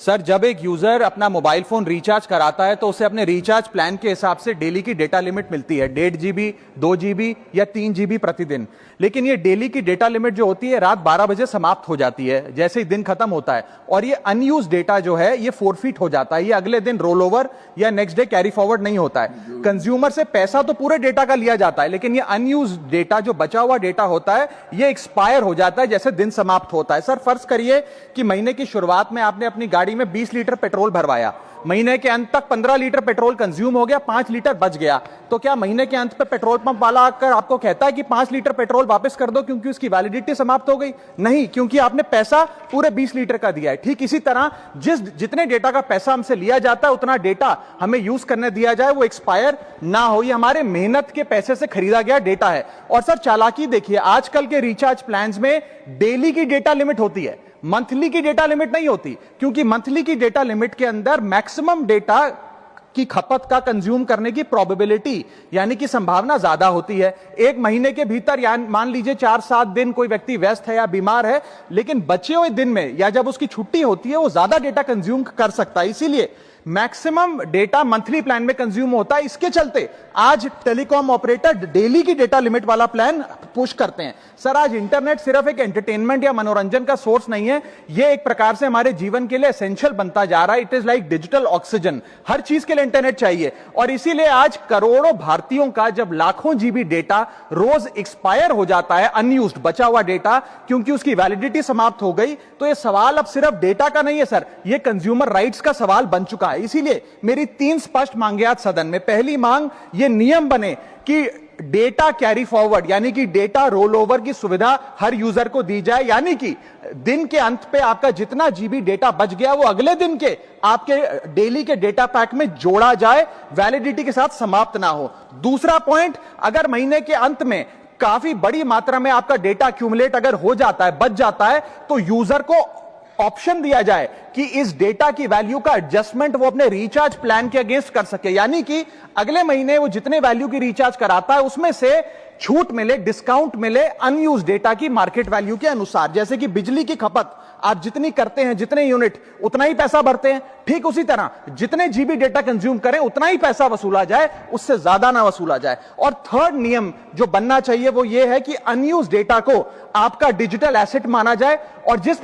Sir, जब एक user अपना मोबाइल फोन रिचार्ज कराता है तो उसे अपने रिचार्ज प्लान के हिसाब से डेली की डेटा लिमिट मिलती है 1.5 GB 2 GB या 3 GB प्रतिदिन। लेकिन ये डेली की डेटा लिमिट जो होती है रात 12 बजे समाप्त हो जाती है जैसे ही दिन खत्म होता है, और ये अनयूज डेटा जो है ये फोरफिट हो जाता है, ये अगले दिन रोल ओवर या नेक्स्ट डे कैरी फॉरवर्ड नहीं होता है। कंज्यूमर से पैसा तो पूरे डेटा का लिया जाता है, लेकिन ये अनयूज डेटा जो बचा हुआ डेटा होता है ये एक्सपायर हो जाता है जैसे दिन समाप्त होता है। सर, फर्ज करिए कि महीने की शुरुआत में आपने अपनी गाड़ी में 20 लीटर पेट्रोल भरवाया, महीने के अंत तक 15 लीटर पेट्रोल कंज्यूम हो गया, 5 लीटर बच गया, तो क्या महीने के अंत पे पेट्रोल पंप वाला आकर आपको कहता है कि 5 लीटर पेट्रोल वापस कर दो क्योंकि उसकी वैलिडिटी समाप्त हो गई? नहीं, क्योंकि आपने पैसा पूरे 20 लीटर का दिया है। ठीक इसी तरह जितने डेटा का पैसा हमसे लिया जाता है उतना डेटा हमें यूज करने दिया जाए, वो एक्सपायर ना हो। ये हमारे मेहनत के पैसे से खरीदा गया डेटा है। और सर, चालाकी देखिए, आजकल के रिचार्ज प्लान्स में डेली की डेटा लिमिट होती है, मंथली की डेटा लिमिट नहीं होती, क्योंकि मंथली की डेटा लिमिट के अंदर मैक्सिमम डेटा की खपत का कंज्यूम करने की प्रोबेबिलिटी यानी कि संभावना ज्यादा होती है। एक महीने के भीतर या मान लीजिए 4-7 दिन कोई व्यक्ति व्यस्त है या बीमार है, लेकिन बचे हुए दिन में या जब उसकी छुट्टी होती है वो ज्यादा डेटा कंज्यूम कर सकता है, इसीलिए मैक्सिमम डेटा मंथली प्लान में कंज्यूम होता है। इसके चलते आज टेलीकॉम ऑपरेटर डेली की डेटा लिमिट वाला प्लान पुश करते हैं। सर, आज इंटरनेट सिर्फ एक एंटरटेनमेंट या मनोरंजन का सोर्स नहीं है, यह एक प्रकार से हमारे जीवन के लिए एसेंशियल बनता जा रहा है। It is like digital oxygen, हर चीज के लिए इंटरनेट चाहिए। और इसीलिए आज करोड़ों भारतीयों का जब लाखों जीबी डेटा रोज एक्सपायर हो जाता है, अनयूज्ड बचा हुआ डेटा, क्योंकि उसकी वैलिडिटी समाप्त हो गई, तो यह सवाल अब सिर्फ डेटा का नहीं है सर, यह कंज्यूमर राइट्स का सवाल बन चुका है। इसीलिए मेरी 3 स्पष्ट मांगे आज सदन में। पहली मांग, यह नियम बने कि डेटा कैरी फॉरवर्ड यानी कि डेटा रोल ओवर की सुविधा हर यूजर को दी जाए, यानी कि दिन के अंत पे आपका जितना जीबी डेटा बच गया वो अगले दिन के आपके डेली के डेटा पैक में जोड़ा जाए, वैलिडिटी के साथ समाप्त ना हो। दूसरा पॉइंट, अगर महीने के अंत में काफी बड़ी मात्रा में आपका डेटा एक्यूमुलेट अगर हो जाता है, बच जाता है, तो यूजर को ऑप्शन दिया जाए कि इस डेटा की वैल्यू का एडजस्टमेंट वो अपने रिचार्ज प्लान के अगेंस्ट कर सके, यानी कि अगले महीने वो जितने वैल्यू की रिचार्ज कराता है उसमें से छूट मिले, डिस्काउंट मिले अनयूज डेटा की मार्केट वैल्यू के अनुसार। जैसे कि बिजली की खपत आप जितनी करते हैं, जितने यूनिट उतना ही पैसा भरते हैं, ठीक उसी तरह जितने जीबी डेटा कंज्यूम करें उतना ही पैसा वसूला जाए, उससे ज्यादा ना वसूला जाए। और थर्ड नियम जो बनना चाहिए वो ये है कि अनयूज डेटा को आपका डिजिटल एसेट माना जाए, और जिस